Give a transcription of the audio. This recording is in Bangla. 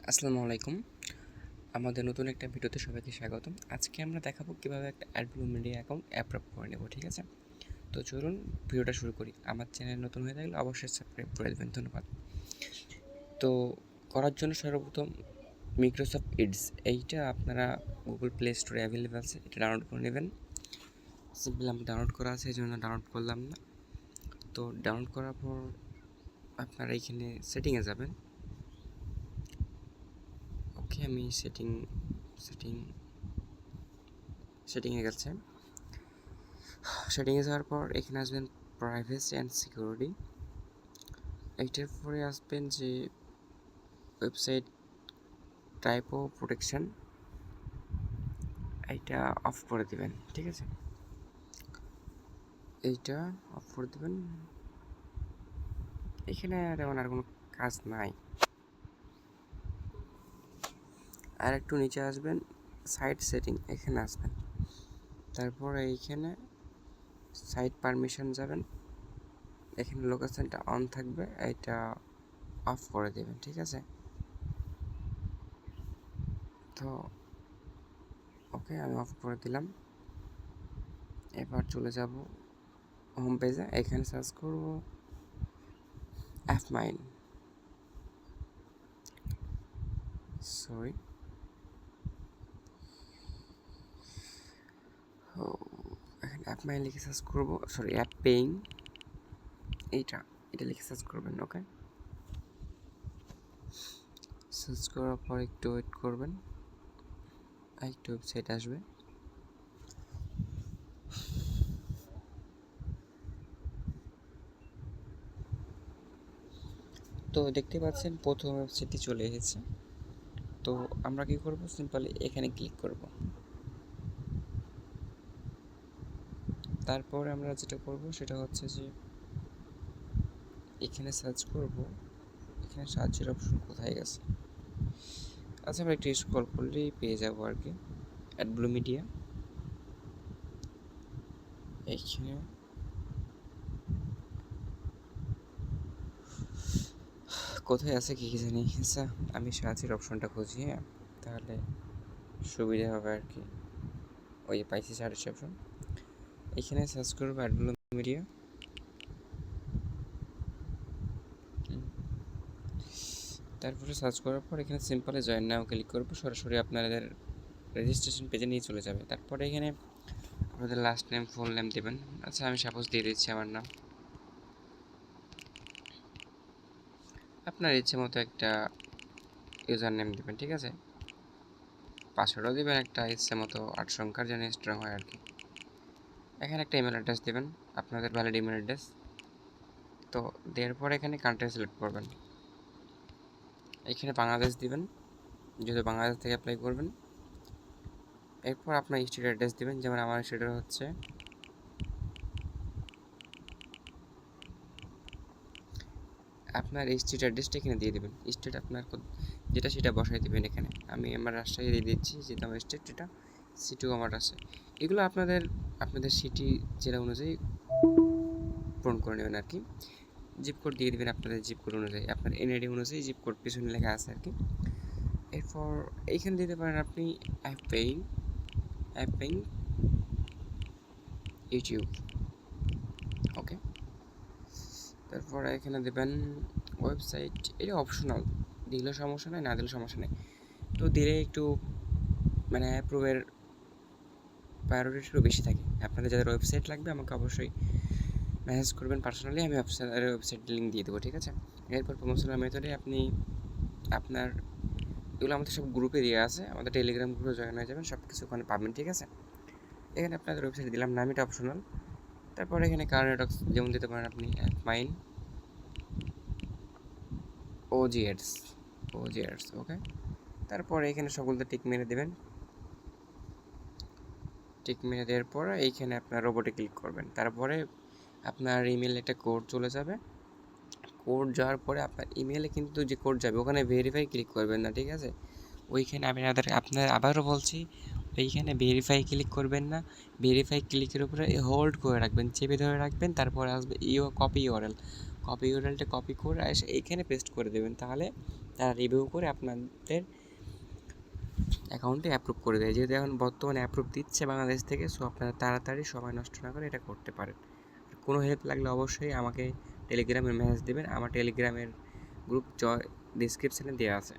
আসসালামু আলাইকুম। আমাদের নতুন একটা ভিডিওতে সবাইকে স্বাগতম। আজকে আমরা দেখাবো কিভাবে একটা অ্যাডব্লু মিডিয়া অ্যাকাউন্ট অ্যাপ্রুভ করে নেব, ঠিক আছে? তো চলুন ভিডিওটা শুরু করি। আমার চ্যানেল নতুন হয়ে থাকলে অবশ্যই সাবস্ক্রাইব করে দেবেন, ধন্যবাদ। তো করার জন্য সর্বপ্রথম মাইক্রোসফট এডস এইটা আপনারা গুগল প্লে স্টোরে অ্যাভেলেবেল আছে, এটা ডাউনলোড করে নেবেন। সিম্পল আমার ডাউনলোড করা আছে, এই জন্য ডাউনলোড করলাম না। তো ডাউনলোড করার পর আপনারা এইখানে সেটিংয়ে যাবেন। ওকে, আমি সেটিংয়ে গেছে। সেটিংয়ে যাওয়ার পর এখানে আসবেন প্রাইভেসি অ্যান্ড সিকিউরিটি। এইটার পরে আসবেন যে ওয়েবসাইট টাইপ ও প্রোটেকশন, এইটা অফ করে দিবেন, ঠিক আছে? এইটা অফ করে দিবেন। এখানে আর কোনো কাজ নাই। আর একটু নিচে আসবেন, সাইট সেটিং, এখানে আসবেন। তারপরে এইখানে সাইট পারমিশন যাবেন, এখানে লোকেশনটা অন থাকবে, এইটা অফ করে দেবেন, ঠিক আছে? তো ওকে, আমি অফ করে দিলাম। এবার চলে যাব হোম পেজে, এখানে সার্চ করব অ্যাপমাইন, সরি এখানে অ্যাপমাইন লিখে সার্চ করব, সরি অ্যাপ পেইং, এটা লিখে সার্চ করবেন। ওকে, সার্চ করার পর একটু ওয়েট করবেন, একটু ওয়েবসাইট আসবে। তো দেখতে পাচ্ছেন প্রথম ওয়েবসাইটটি চলে এসেছে। তো আমরা কি করব, সিম্পলি এখানে ক্লিক করব। তারপর আমরা যেটা করব সেটা হচ্ছে যে এখানে সার্চ করব, এখানে সার্চের অপশন কোথায় গেছে। আচ্ছা, আমরা একটু স্ক্রল করলেই পেয়ে যাব আর কি, অ্যাডব্লু মিডিয়া। এইখানে কোথায় আছে কি জানি। আচ্ছা, আমি সার্চের অপশনটা খুঁজি, হ্যাঁ, তাহলে সুবিধা হবে আর কি। ওই যে পাইছি সার্চ অপশন, এখানে সার্চ করবো অ্যাডব্লু মিডিয়া। তারপরে সার্চ করার পর এখানে সিম্পলে জয়েন নাও ক্লিক করবো, সরাসরি আপনাদের রেজিস্ট্রেশন পেজে নিয়ে চলে যাবে। তারপরে এখানে আপনাদের লাস্ট নেম ফুল নেম দেবেন। আচ্ছা, আমি সাপোজ দিয়ে দিচ্ছি আমার নাম। আপনার ইচ্ছে মতো একটা ইউজার নেম দেবেন, ঠিক আছে? পাসওয়ার্ডও দেবেন একটা ইচ্ছে মতো 8 সংখ্যার, যেন স্ট্রং হয় আর কি। এখানে একটা ইমেল অ্যাড্রেস দেবেন, আপনাদের ভ্যালিড ইমেল অ্যাড্রেস। তো দেওয়ার পর এখানে কান্ট্রি সিলেক্ট করবেন, এখানে বাংলাদেশ দিবেন, যেহেতু বাংলাদেশ থেকে অ্যাপ্লাই করবেন। এরপর আপনার স্টেট অ্যাড্রেস দিবেন, যেমন আমার স্টেট হচ্ছে আপনার স্টেট অ্যাড্রেসটা এখানে দিয়ে দেবেন। স্টেট আপনার যেটা সেটা বসাই দেবেন এখানে। আমি আমার রাজশাহী দিয়ে দিচ্ছি, যেটা আমার স্টেট, এটা সিটিও আমার আছে। এগুলো আপনাদের সিটি জেলা অনুযায়ী পূরণ করে নেবেন আর কি। জিপ কোড দিয়ে দেবেন আপনাদের জিপ কোড অনুযায়ী, আপনার এনআইডি অনুযায়ী জিপ কোড পিছনে লেখা আছে আর কি। এরপর এইখানে দিতে পারেন আপনি অ্যাপ পেইং ইউটিউব। ওকে, তারপর এখানে দেবেন ওয়েবসাইট, এটা অপশনাল, দিলেও সমস্যা নেই, না দিলেও সমস্যা নেই। তো দিলে একটু মানে অ্যাপ্রুভের প্রায়োরিটি একটু বেশি থাকে। আপনাদের যাদের ওয়েবসাইট লাগবে আমাকে অবশ্যই মেসেজ করবেন পার্সোনালি, আমি ওয়েবসাইট লিঙ্ক দিয়ে দেবো, ঠিক আছে? এরপর প্রমোশনাল মেথডে আপনি আপনার এগুলো আমাদের সব গ্রুপে দেওয়া আছে, আমাদের টেলিগ্রাম গ্রুপে জয়েন হয়ে যাবেন, সব কিছু ওখানে পাবেন, ঠিক আছে? এখানে আপনাদের ওয়েবসাইট দিলাম, নাম এটা অপশনাল। তারপর এখানে কার্নেটক্স যেমন দিতে পারেন আপনি মাইন ওজিএডস। ওকে, তারপর এখানে সকলতে টিক মেরে দেবেন। টিক মেরে দেওয়ার পর এইখানে আপনার রোবটে ক্লিক করবেন। তারপরে আপনার ইমেলে একটা কোড চলে যাবে। কোড যাওয়ার পরে আপনার ইমেলে কিন্তু যে কোড যাবে ওখানে ভেরিফাই ক্লিক করবেন না, ঠিক আছে? ওইখানে আপনার আবারও বলছি, ওইখানে ভেরিফাই ক্লিক করবেন না। ভেরিফাই ক্লিকের উপরে হোল্ড করে রাখবেন, চেপে ধরে রাখবেন। তারপরে আসবে কপি ইউআরএলটা কপি করে এসে এইখানে পেস্ট করে দেবেন, তাহলে তারা রিভিউ করে আপনাদের অ্যাকাউন্টে অ্যাপ্রুভ করে দেয়। যেহেতু এখন বর্তমানে অ্যাপ্রুভ দিচ্ছে বাংলাদেশ থেকে, সো আপনারা তাড়াতাড়ি সময় নষ্ট না করে এটা করতে পারেন। কোনো হেল্প লাগলে অবশ্যই আমাকে টেলিগ্রামে মেসেজ দেবেন। আমার টেলিগ্রামের গ্রুপ ডিসক্রিপশানে দেওয়া আছে।